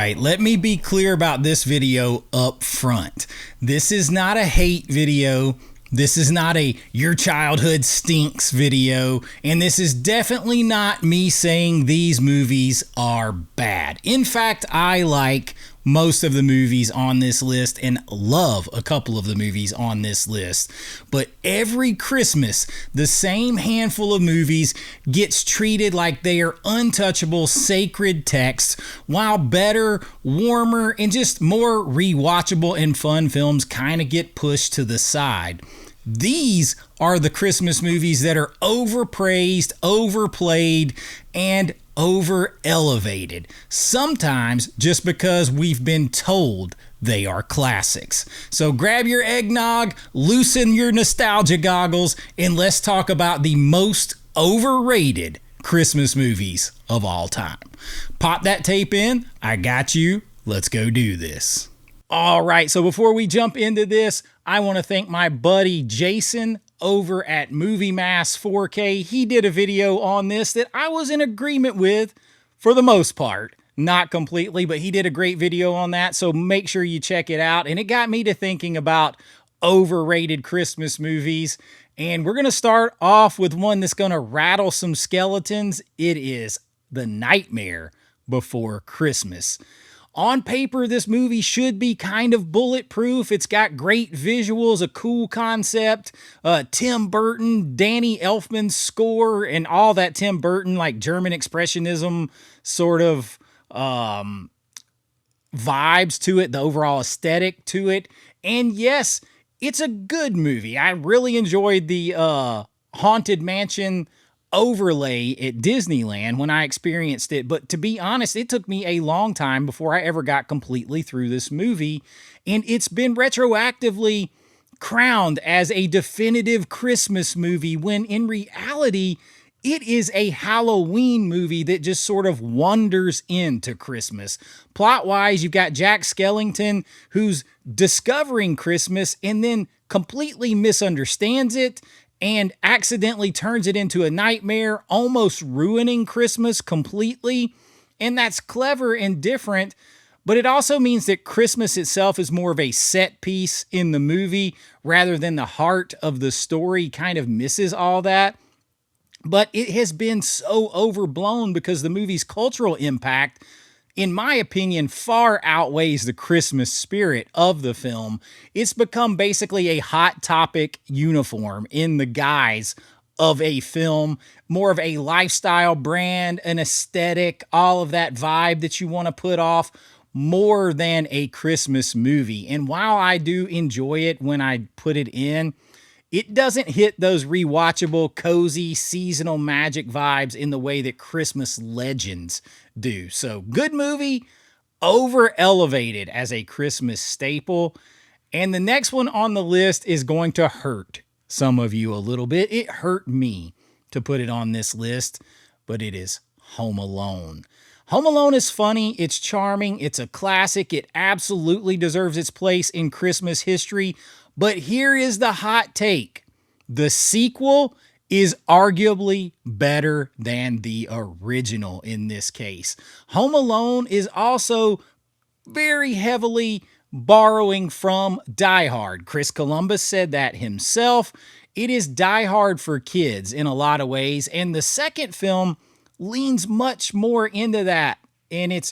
right, let me be clear about this video up front. This is not a hate video. This is not a your childhood stinks video, and this is definitely not me saying these movies are bad. In fact, I like most of the movies on this list and love a couple of the movies on this list. But every Christmas, the same handful of movies gets treated like they are untouchable sacred texts, while better, warmer, and just more rewatchable and fun films kind of get pushed to the side. These are the Christmas movies that are overpraised, overplayed, and over-elevated. Sometimes just because we've been told they are classics. So grab your eggnog, loosen your nostalgia goggles, and let's talk about the most overrated Christmas movies of all time. Pop that tape in. I got you. Let's go do this. All right, so before we jump into this, I want to thank my buddy Jason over at Movie Mass 4K. He did a video on this that I was in agreement with for the most part. Not completely, but he did a great video on that, so make sure you check it out. And it got me to thinking about overrated Christmas movies. And we're going to start off with one that's going to rattle some skeletons. It is The Nightmare Before Christmas. On paper, this movie should be kind of bulletproof. It's got great visuals, a cool concept, Tim Burton, Danny Elfman's score, and all that Tim Burton, like German expressionism sort of vibes to it, the overall aesthetic to it. And yes, it's a good movie. I really enjoyed the Haunted Mansion overlay at Disneyland when I experienced it, but to be honest, it took me a long time before I ever got completely through this movie, and it's been retroactively crowned as a definitive Christmas movie when in reality it is a Halloween movie that just sort of wanders into Christmas. Plot-wise, you've got Jack Skellington who's discovering Christmas and then completely misunderstands it and accidentally turns it into a nightmare, almost ruining Christmas completely. And that's clever and different, but it also means that Christmas itself is more of a set piece in the movie rather than the heart of the story kind of misses all that. But it has been so overblown because the movie's cultural impact, in my opinion, far outweighs the Christmas spirit of the film. It's become basically a Hot Topic uniform in the guise of a film, more of a lifestyle brand, an aesthetic, all of that vibe that you want to put off, more than a Christmas movie. And while I do enjoy it when I put it in, it doesn't hit those rewatchable, cozy, seasonal magic vibes in the way that Christmas Legends do. So, good movie, over-elevated as a Christmas staple. And the next one on the list is going to hurt some of you a little bit. It hurt me to put it on this list, but it is Home Alone. Home Alone is funny, it's charming, it's a classic, it absolutely deserves its place in Christmas history. But here is the hot take. The sequel is arguably better than the original in this case. Home Alone is also very heavily borrowing from Die Hard. Chris Columbus said that himself. It is Die Hard for kids in a lot of ways, and the second film leans much more into that. And it's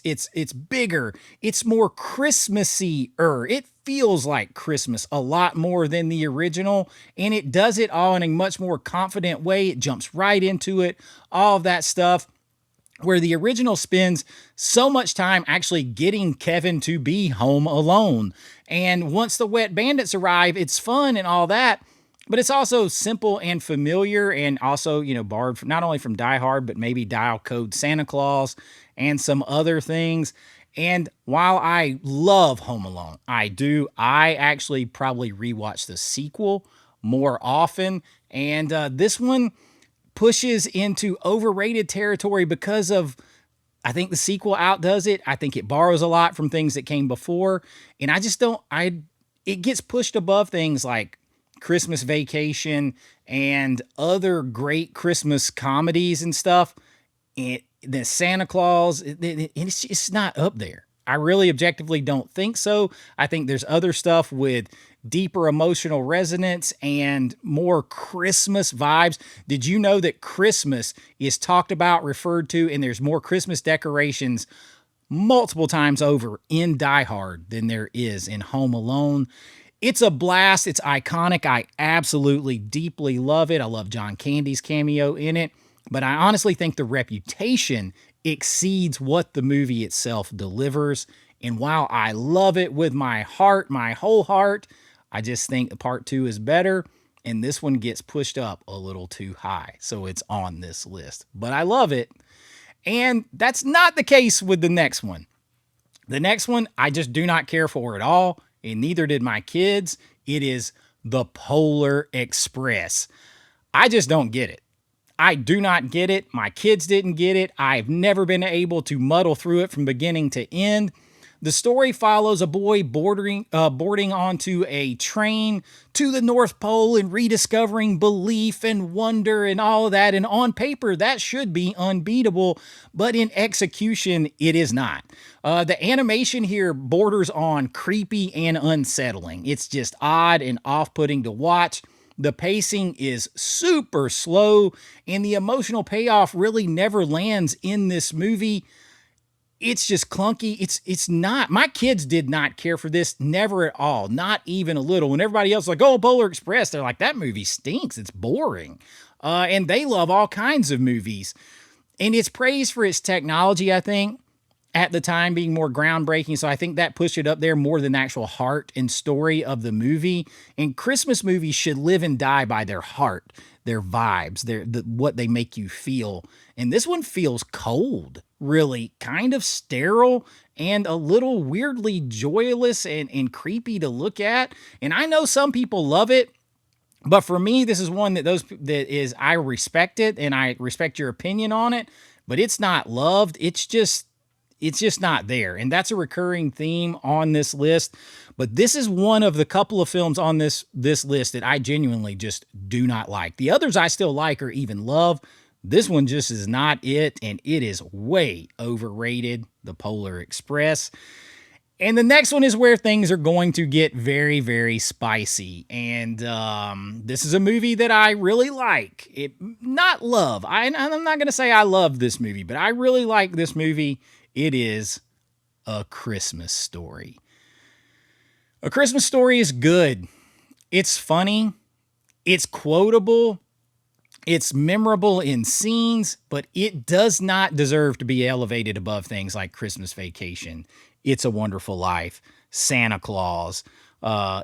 bigger. It's more Christmassy-er. It feels like Christmas a lot more than the original, and it does it all in a much more confident way. It jumps right into it, all of that stuff, where the original spends so much time actually getting Kevin to be home alone. And once the wet bandits arrive, it's fun and all that, but it's also simple and familiar, and also, borrowed from, not only from Die Hard, but maybe Dial Code Santa Claus and some other things. And while I love Home Alone, I actually probably rewatch the sequel more often. And this one pushes into overrated territory because of, I think the sequel outdoes it. I think it borrows a lot from things that came before. And it gets pushed above things like Christmas Vacation and other great Christmas comedies and stuff. The Santa Claus, it's not up there. I really objectively don't think so. I think there's other stuff with deeper emotional resonance and more Christmas vibes. Did you know that Christmas is talked about, referred to, and there's more Christmas decorations multiple times over in Die Hard than there is in Home Alone? It's a blast. It's iconic. I absolutely deeply love it. I love John Candy's cameo in it. But I honestly think the reputation exceeds what the movie itself delivers. And while I love it with my heart, my whole heart, I just think part two is better. And this one gets pushed up a little too high. So it's on this list. But I love it. And that's not the case with the next one. The next one, I just do not care for at all, and neither did my kids. It is the Polar Express. I just don't get it. I do not get it. My kids didn't get it. I've never been able to muddle through it from beginning to end. The story follows a boy boarding onto a train to the North Pole and rediscovering belief and wonder and all of that. And on paper, that should be unbeatable, but in execution, it is not. The animation here borders on creepy and unsettling. It's just odd and off-putting to watch. The pacing is super slow, and the emotional payoff really never lands in this movie. It's just clunky. It's not. My kids did not care for this, never at all, not even a little. When everybody else is like, oh, Polar Express, they're like, that movie stinks. It's boring. And they love all kinds of movies. And it's praised for its technology, I think, at the time being more groundbreaking. So I think that pushed it up there more than the actual heart and story of the movie. And Christmas movies should live and die by their heart, their vibes, what they make you feel. And this one feels cold, really, kind of sterile and a little weirdly joyless and creepy to look at. And I know some people love it, but for me, this is one I respect it and I respect your opinion on it, but it's not loved. It's just not there. And that's a recurring theme on this list. But this is one of the couple of films on this list that I genuinely just do not like. The others I still like or even love. This one just is not it. And it is way overrated, The Polar Express. And the next one is where things are going to get very, very spicy. And this is a movie that I really like. Not love. I'm not going to say I love this movie, but I really like this movie. It is A Christmas Story. A Christmas Story is good. It's funny. It's quotable. It's memorable in scenes, but it does not deserve to be elevated above things like Christmas Vacation, It's a Wonderful Life, Santa Claus,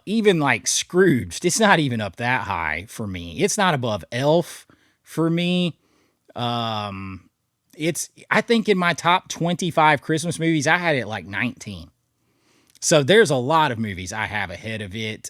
even like Scrooged. It's not even up that high for me. It's not above Elf for me. I think in my top 25 Christmas movies, I had it like 19. So there's a lot of movies I have ahead of it.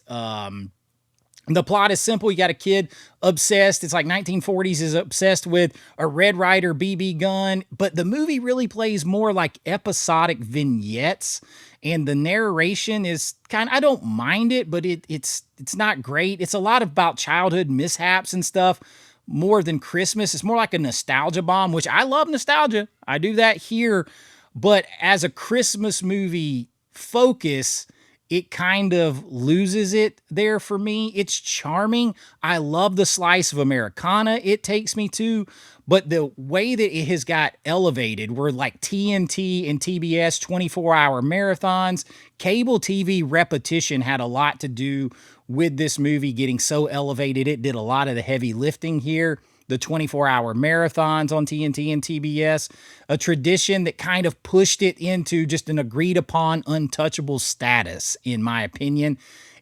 The plot is simple. You got a kid obsessed. It's like 1940s is obsessed with a Red Ryder BB gun, but the movie really plays more like episodic vignettes. And the narration is I don't mind it, but it's not great. It's a lot about childhood mishaps and stuff. More than Christmas. It's more like a nostalgia bomb, which I love nostalgia. I do that here. But as a Christmas movie focus, it kind of loses it there for me. It's charming. I love the slice of Americana it takes me to, but the way that it has got elevated, where like TNT and TBS 24-hour marathons, cable TV repetition had a lot to do with this movie getting so elevated. It did a lot of the heavy lifting here. The 24-hour marathons on TNT and TBS, a tradition that kind of pushed it into just an agreed upon untouchable status, in my opinion.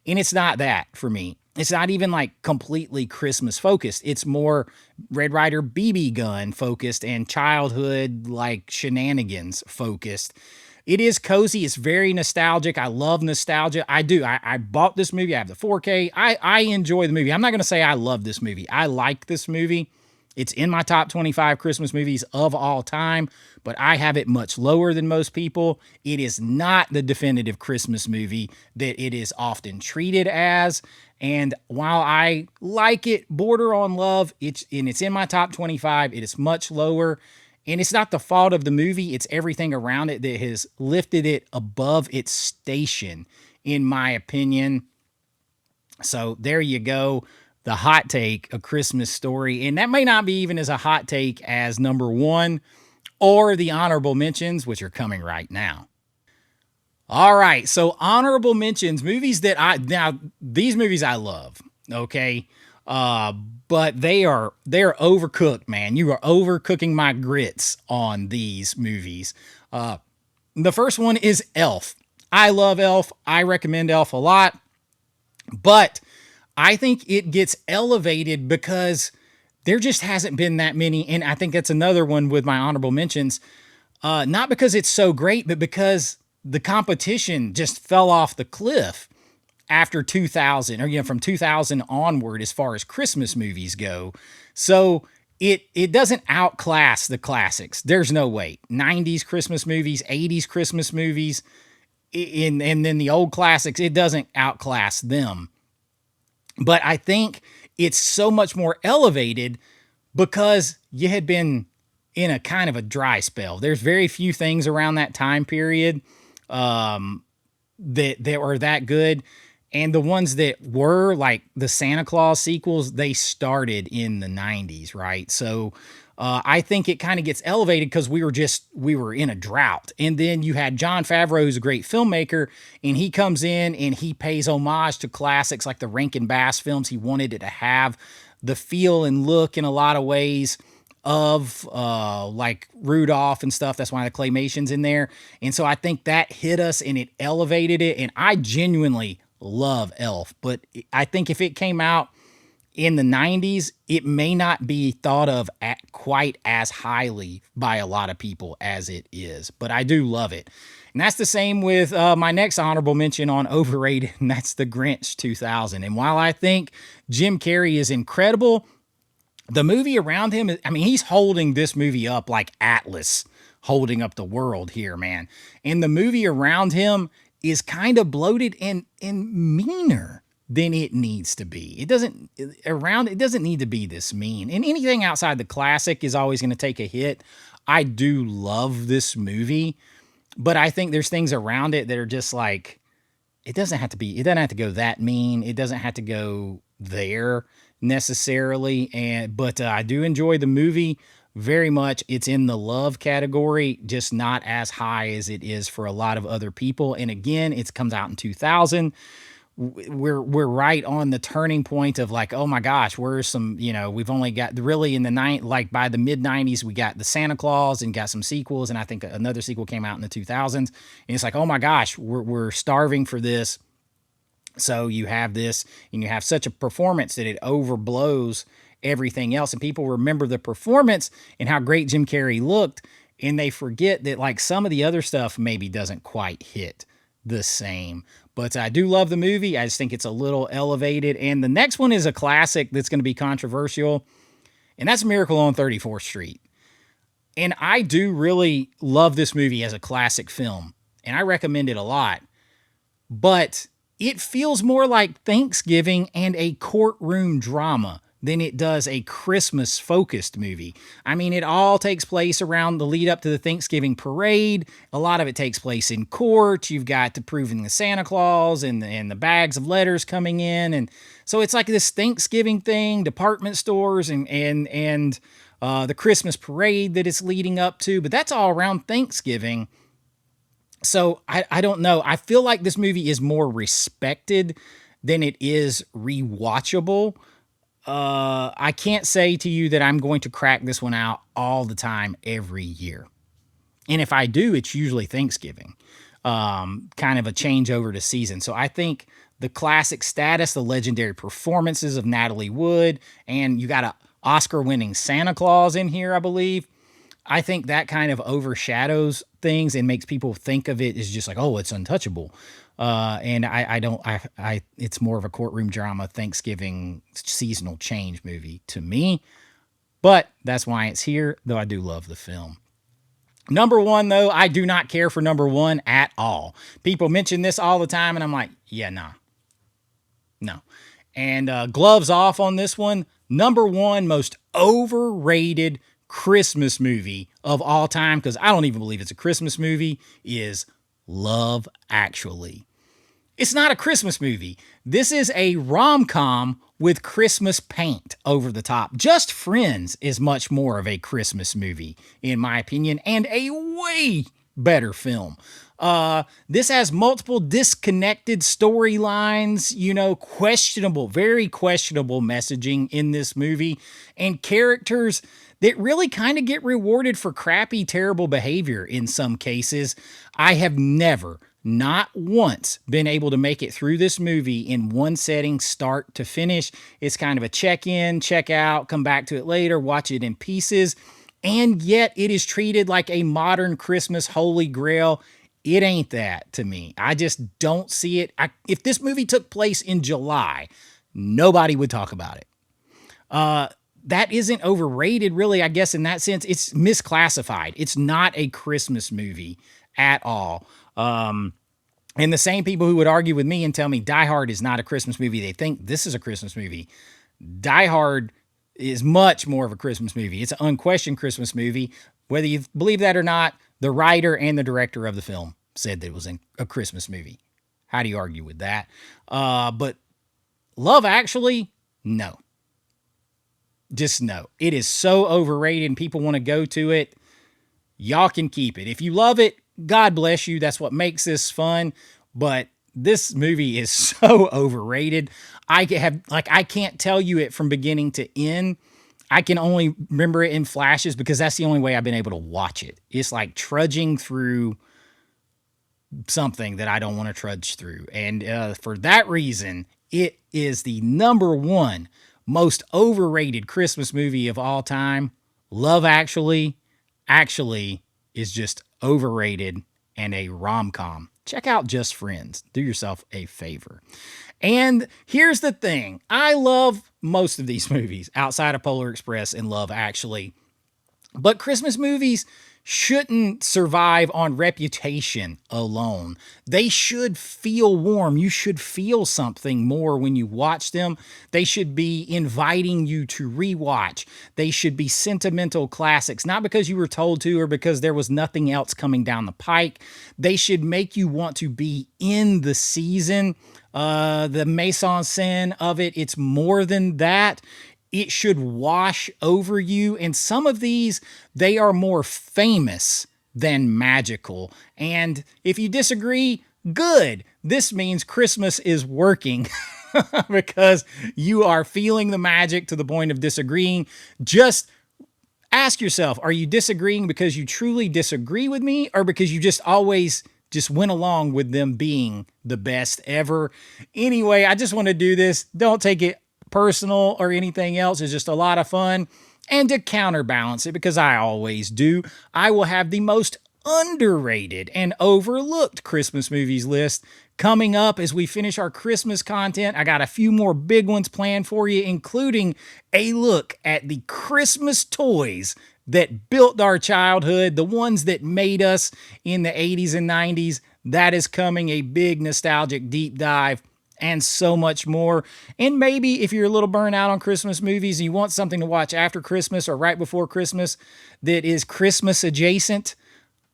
And it's not that for me. It's not even like completely Christmas focused. It's more Red Ryder BB gun focused and childhood like shenanigans focused. It is cozy. It's very nostalgic. I love nostalgia. I do. I bought this movie. I have the 4K. I enjoy the movie. I'm not going to say I love this movie. I like this movie. It's in my top 25 Christmas movies of all time, but I have it much lower than most people. It is not the definitive Christmas movie that it is often treated as. And while I like it, border on love, it's in my top 25. It is much lower. And it's not the fault of the movie, it's everything around it that has lifted it above its station, in my opinion. So there you go. The hot take, A Christmas Story. And that may not be even as a hot take as number one or the honorable mentions, which are coming right now. All right. So honorable mentions, movies that now these movies I love. Okay. Uh, but they're overcooked, man. You are overcooking my grits on these movies. The first one is Elf. I love Elf. I recommend Elf a lot, but I think it gets elevated because there just hasn't been that many. And I think that's another one with my honorable mentions. Not because it's so great, but because the competition just fell off the cliff after 2000, or from 2000 onward as far as Christmas movies go. So it doesn't outclass the classics. There's no way. 90s Christmas movies, 80s Christmas movies, and then the old classics, it doesn't outclass them. But I think it's so much more elevated because you had been in a kind of a dry spell. There's very few things around that time period that were that good. And the ones that were, like the Santa Claus sequels, they started in the 90s, right? So I think it kind of gets elevated because we were in a drought. And then you had Jon Favreau, who's a great filmmaker, and he comes in and he pays homage to classics like the Rankin Bass films. He wanted it to have the feel and look in a lot of ways of like Rudolph and stuff. That's why the claymation's in there. And so I think that hit us and it elevated it. And I genuinely love Elf, but I think if it came out in the 90s, it may not be thought of at quite as highly by a lot of people as it is, but I do love it. And that's the same with my next honorable mention on Overrated, and that's The Grinch 2000. And while I think Jim Carrey is incredible, the movie around him, I mean, he's holding this movie up like Atlas holding up the world here, man. And the movie around him is kind of bloated and meaner than it needs to be. It doesn't need to be this mean. And anything outside the classic is always going to take a hit. I do love this movie, but I think there's things around it that are just like, it doesn't have to go that mean. It doesn't have to go there necessarily. But I do enjoy the movie very much. It's in the love category, just not as high as it is for a lot of other people. And again, it comes out in 2000. We're right on the turning point of like, oh my gosh, where's some, we've only got really in the like by the mid 90s, we got the Santa Claus and got some sequels. And I think another sequel came out in the 2000s. And it's like, oh my gosh, we're starving for this. So you have this and you have such a performance that it overblows everything else. And people remember the performance and how great Jim Carrey looked. And they forget that like some of the other stuff maybe doesn't quite hit the same. But I do love the movie. I just think it's a little elevated. And the next one is a classic that's going to be controversial. And that's Miracle on 34th Street. And I do really love this movie as a classic film. And I recommend it a lot. But it feels more like Thanksgiving and a courtroom drama than it does a Christmas-focused movie. I mean, it all takes place around the lead up to the Thanksgiving parade. A lot of it takes place in court. You've got the proving the Santa Claus and the bags of letters coming in. And so it's like this Thanksgiving thing, department stores and the Christmas parade that it's leading up to. But that's all around Thanksgiving. So I don't know. I feel like this movie is more respected than it is rewatchable. I can't say to you that I'm going to crack this one out all the time every year. And if I do, it's usually Thanksgiving, kind of a changeover to season. So I think the classic status, the legendary performances of Natalie Wood, and you got a Oscar-winning Santa Claus in here, I believe. I think that kind of overshadows things and makes people think of it as just like, oh, it's untouchable. And it's more of a courtroom drama, Thanksgiving seasonal change movie to me, but that's why it's here, though I do love the film. Number one, though, I do not care for number one at all. People mention this all the time, and I'm like, yeah, nah, no. And gloves off on this one. Number one most overrated Christmas movie of all time, because I don't even believe it's a Christmas movie, is Love Actually. It's not a Christmas movie. This is a rom-com with Christmas paint over the top. Just Friends is much more of a Christmas movie, in my opinion, and a way better film. This has multiple disconnected storylines, questionable, very questionable messaging in this movie, and characters that really kind of get rewarded for crappy, terrible behavior in some cases. I have never, not once, been able to make it through this movie in one setting, start to finish. It's kind of a check in, check out, come back to it later, watch it in pieces. And yet it is treated like a modern Christmas holy grail. It ain't that to me. I just don't see it. If this movie took place in July, nobody would talk about it. That isn't overrated, really, I guess, in that sense. It's misclassified. It's not a Christmas movie at all. And the same people who would argue with me and tell me Die Hard is not a Christmas movie, they think this is a Christmas movie. Die Hard is much more of a Christmas movie. It's an unquestioned Christmas movie. Whether you believe that or not, the writer and the director of the film said that it was a Christmas movie. How do you argue with that? But Love Actually, no. Just no. It is so overrated and people want to go to it. Y'all can keep it. If you love it, God bless you. That's what makes this fun. But this movie is so overrated. I can't tell you it from beginning to end. I can only remember it in flashes because that's the only way I've been able to watch it. It's like trudging through something that I don't want to trudge through. And for that reason, it is the number one most overrated Christmas movie of all time. Love Actually is just overrated and a rom-com. Check out Just Friends. Do yourself a favor. And here's the thing. I love most of these movies outside of Polar Express and Love Actually. But Christmas movies shouldn't survive on reputation alone. They should feel warm. You should feel something more when you watch them. They should be inviting you to rewatch. They should be sentimental classics, not because you were told to or because there was nothing else coming down the pike. They should make you want to be in the season. The mise-en-scène of it, it's more than that. It should wash over you. And some of these, they are more famous than magical. And if you disagree, good. This means Christmas is working because you are feeling the magic to the point of disagreeing. Just ask yourself, are you disagreeing because you truly disagree with me or because you just always just went along with them being the best ever? Anyway, I just want to do this. Don't take it personal or anything else. It's just a lot of fun. And to counterbalance it, because I always do, I will have the most underrated and overlooked Christmas movies list coming up as we finish our Christmas content. I got a few more big ones planned for you, including a look at the Christmas toys that built our childhood, the ones that made us in the 80s and 90s. That is coming, a big nostalgic deep dive, and so much more. And maybe if you're a little burnt out on Christmas movies and you want something to watch after Christmas or right before Christmas that is Christmas adjacent,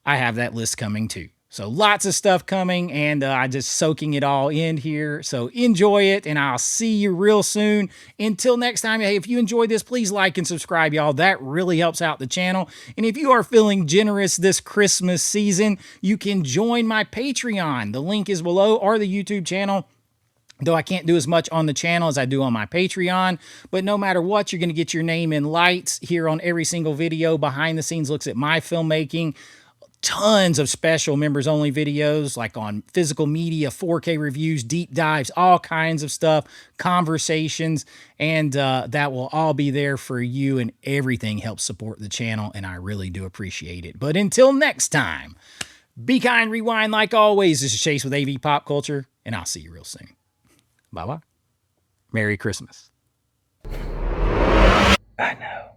I have that list coming too. So lots of stuff coming, and I'm just soaking it all in here. So enjoy it, and I'll see you real soon. Until next time, hey, if you enjoyed this, please like and subscribe, y'all. That really helps out the channel. And if you are feeling generous this Christmas season, you can join my Patreon. The link is below, or the YouTube channel. Though I can't do as much on the channel as I do on my Patreon. But no matter what, you're going to get your name in lights here on every single video. Behind the scenes looks at my filmmaking. Tons of special members-only videos, like on physical media, 4K reviews, deep dives, all kinds of stuff, conversations, and that will all be there for you, and everything helps support the channel, and I really do appreciate it. But until next time, be kind, rewind like always. This is Chase with AV Pop Culture, and I'll see you real soon. Bye-bye. Merry Christmas. I know.